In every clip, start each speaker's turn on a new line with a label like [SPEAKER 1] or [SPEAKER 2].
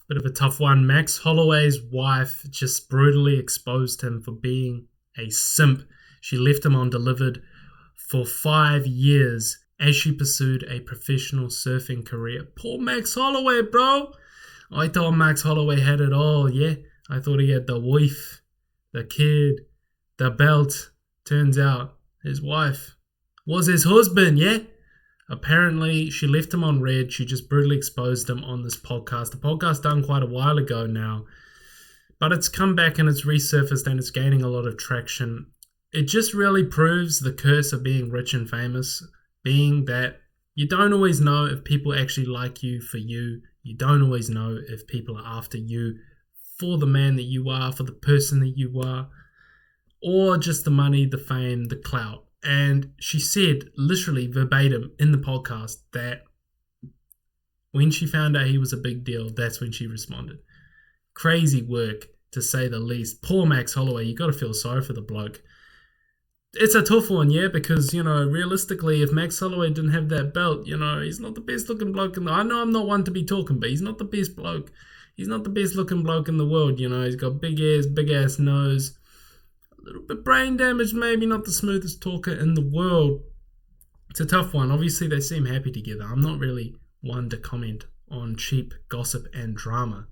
[SPEAKER 1] Bit of a tough one. Max Holloway's wife just brutally exposed him for being a simp. She left him undelivered for 5 years as she pursued a professional surfing career. Poor Max Holloway, bro. I thought Max Holloway had it all, yeah. I thought he had the wife, the kid, the belt. Turns out his wife was his husband, yeah. Apparently, she left him on red. She just brutally exposed him on this podcast. The podcast done quite a while ago now, but it's come back and it's resurfaced and it's gaining a lot of traction. It just really proves the curse of being rich and famous, being that you don't always know if people actually like you for you. You don't always know if people are after you for the man that you are, for the person that you are, or just the money, the fame, the clout. And she said, literally verbatim in the podcast, that when she found out he was a big deal, that's when she responded. Crazy work, to say the least. Poor Max Holloway, you got to feel sorry for the bloke. It's a tough one, yeah, because, realistically, if Max Holloway didn't have that belt, he's not the best looking bloke in the... I know I'm not one to be talking, but he's not the best bloke. He's not the best looking bloke in the world, He's got big ears, big ass nose. A little bit brain damaged, maybe not the smoothest talker in the world. It's a tough one. Obviously, they seem happy together. I'm not really one to comment on cheap gossip and drama.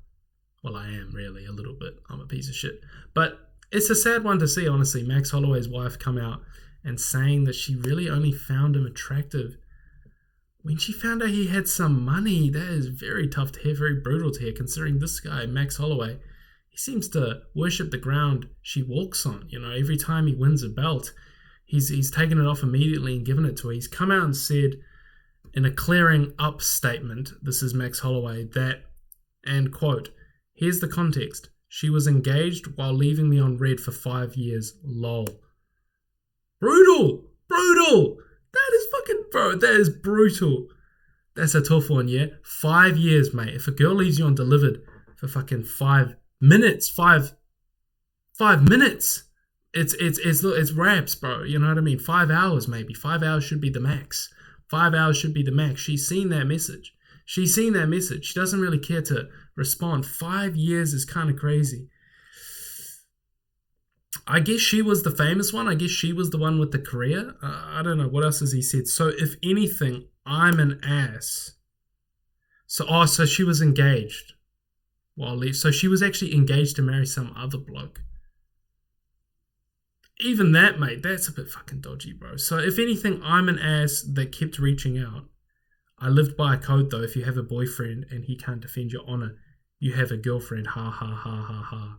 [SPEAKER 1] Well, I am really a little bit. I'm a piece of shit. But it's a sad one to see, honestly. Max Holloway's wife come out and saying that she really only found him attractive when she found out he had some money. That is very tough to hear, very brutal to hear, considering this guy, Max Holloway, he seems to worship the ground she walks on. Every time he wins a belt, he's taken it off immediately and given it to her. He's come out and said in a clearing up statement, this is Max Holloway, that, and quote, here's the context. She was engaged while leaving me on red for 5 years. Lol. Brutal! Brutal! That is fucking, bro, that is brutal. That's a tough one, yeah? 5 years, mate. If a girl leaves you undelivered for fucking 5 minutes, five minutes, it's raps, bro. You know what I mean? 5 hours, maybe. 5 hours should be the max. 5 hours should be the max. She's seen that message. She doesn't really care to respond. 5 years is kind of crazy. I guess she was the famous one. I guess she was the one with the career. I don't know. What else has he said? So if anything, I'm an ass. So she was engaged. So she was actually engaged to marry some other bloke. Even that, mate, that's a bit fucking dodgy, bro. So if anything, I'm an ass that kept reaching out. I lived by a code, though. If you have a boyfriend and he can't defend your honor, you have a girlfriend. Ha, ha, ha, ha, ha.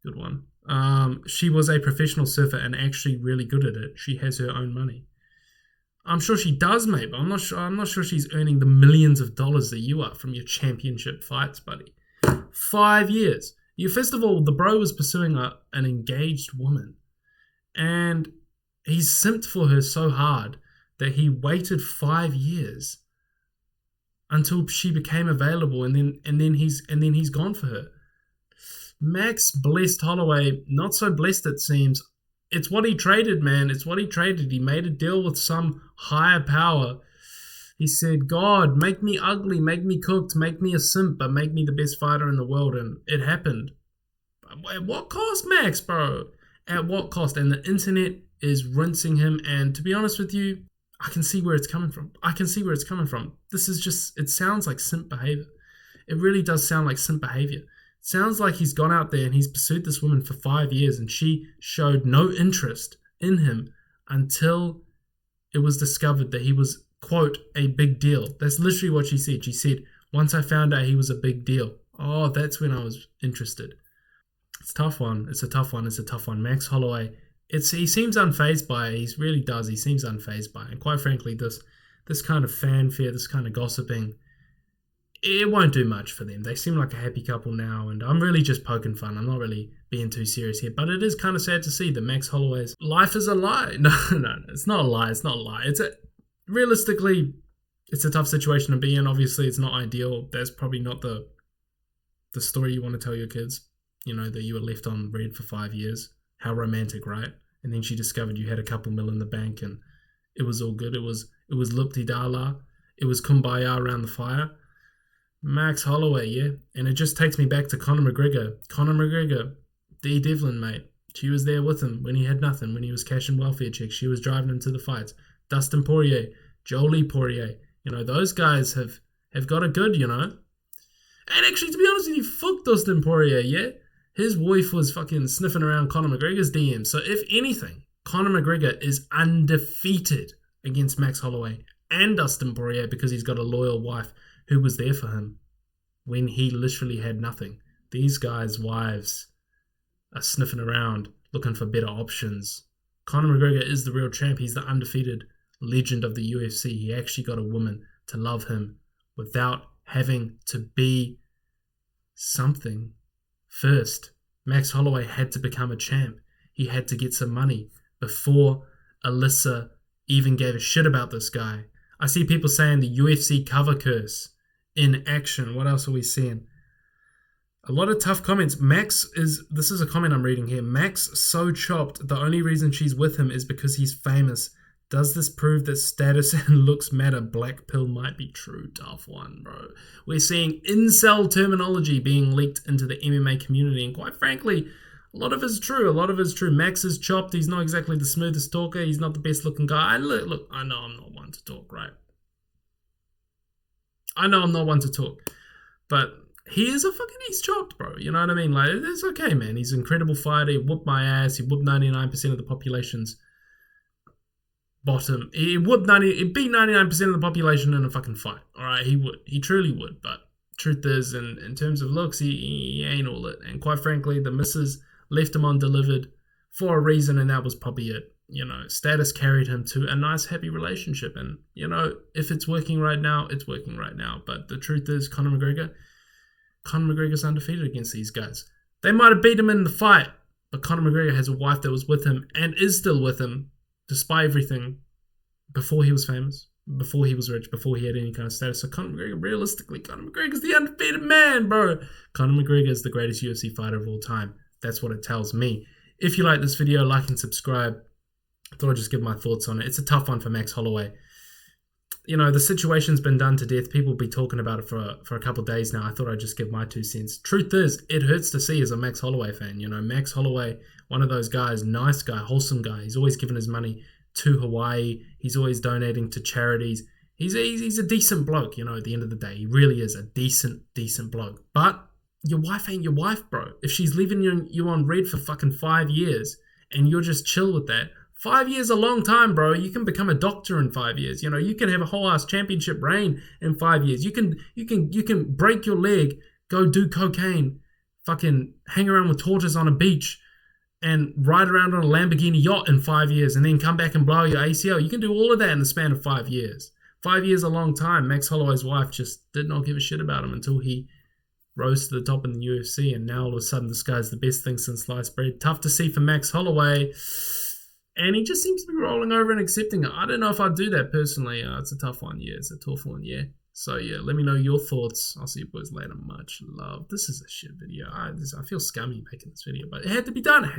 [SPEAKER 1] Good one. She was a professional surfer and actually really good at it. She has her own money. I'm sure she does, mate, but I'm not sure she's earning the millions of dollars that you are from your championship fights, buddy. 5 years. First of all, the bro was pursuing an engaged woman, and he simped for her so hard that he waited 5 years until she became available, and then he's gone for her. Max blessed Holloway, not so blessed it seems. It's what he traded, man. It's what he traded. He made a deal with some higher power. He said, God, make me ugly, make me cooked, make me a simp, but make me the best fighter in the world. And it happened. At what cost, Max, bro? At what cost? And the internet is rinsing him. And to be honest with you, I can see where it's coming from. This is just, it sounds like simp behavior. It really does sound like simp behavior. It sounds like he's gone out there and he's pursued this woman for 5 years and she showed no interest in him until it was discovered that he was, quote, a big deal. That's literally what she said. She said, once I found out he was a big deal, that's when I was interested. It's a tough one. It's a tough one. Max Holloway, he seems unfazed by it. He really does. He seems unfazed by it. And quite frankly, this kind of fanfare, this kind of gossiping, it won't do much for them. They seem like a happy couple now, and I'm really just poking fun. I'm not really being too serious here, but it is kind of sad to see that Max Holloway's life is a lie. No, it's not a lie. Realistically, it's a tough situation to be in. Obviously, it's not ideal. That's probably not the story you want to tell your kids, that you were left on red for 5 years. How romantic, right? And then she discovered you had a couple mil in the bank and it was all good. It was lupti dala. It was kumbaya around the fire. Max Holloway, yeah. And it just takes me back to Conor McGregor. Conor McGregor, D. Devlin, mate. She was there with him when he had nothing, when he was cashing welfare checks. She was driving him to the fights. Dustin Poirier, Jolie Poirier. Those guys have got it good, And actually, to be honest with you, fuck Dustin Poirier, yeah? His wife was fucking sniffing around Conor McGregor's DM. So if anything, Conor McGregor is undefeated against Max Holloway and Dustin Poirier because he's got a loyal wife who was there for him when he literally had nothing. These guys' wives are sniffing around looking for better options. Conor McGregor is the real champ. He's the undefeated legend of the UFC. He actually got a woman to love him without having to be something first. Max Holloway had to become a champ. He had to get some money before Alessa even gave a shit about this guy. I see people saying the UFC cover curse in action. What else are we seeing? A lot of tough comments. This is a comment I'm reading here. Max so chopped. The only reason she's with him is because he's famous. Does this prove that status and looks matter? Black pill might be true. Tough one, bro. We're seeing incel terminology being leaked into the MMA community. And quite frankly, a lot of it's true. Max is chopped. He's not exactly the smoothest talker. He's not the best looking guy. And look, I know I'm not one to talk, right? I know I'm not one to talk. But he's chopped, bro. You know what I mean? Like, it's okay, man. He's an incredible fighter. He whooped my ass. He whooped 99% of the population's bottom. He beat 99% of the population in a fucking fight. Alright, he would. He truly would. But truth is, in terms of looks, he ain't all it. And quite frankly, the missus left him undelivered for a reason, and that was probably it. Status carried him to a nice, happy relationship. And, if it's working right now, it's working right now. But the truth is, Conor McGregor's undefeated against these guys. They might have beat him in the fight, but Conor McGregor has a wife that was with him and is still with him, despite everything, before he was famous, before he was rich, before he had any kind of status. So Conor McGregor's the undefeated man, bro. Conor McGregor is the greatest UFC fighter of all time. That's what it tells me. If you like this video, like and subscribe. I thought I'd just give my thoughts on it. It's a tough one for Max Holloway. The situation's been done to death. People will be talking about it for a couple of days now. I thought I'd just give my 2 cents. Truth is, it hurts to see as a Max Holloway fan. Max Holloway, one of those guys, nice guy, wholesome guy. He's always giving his money to Hawaii. He's always donating to charities. He's a decent bloke, at the end of the day. He really is a decent bloke. But your wife ain't your wife, bro. If she's leaving you on red for fucking 5 years and you're just chill with that, 5 years is a long time, bro. You can become a doctor in 5 years. You can have a whole ass championship reign in 5 years. You can break your leg, go do cocaine, fucking hang around with tortoise on a beach, and ride around on a Lamborghini yacht in 5 years, and then come back and blow your ACL. You can do all of that in the span of 5 years. 5 years is a long time. Max Holloway's wife just did not give a shit about him until he rose to the top in the UFC, and now all of a sudden this guy's the best thing since sliced bread. Tough to see for Max Holloway. And he just seems to be rolling over and accepting it. I don't know if I'd do that personally. It's a tough one, yeah. It's a tough one, yeah. So, yeah, let me know your thoughts. I'll see you boys later. Much love. This is a shit video. I feel scummy making this video, but it had to be done.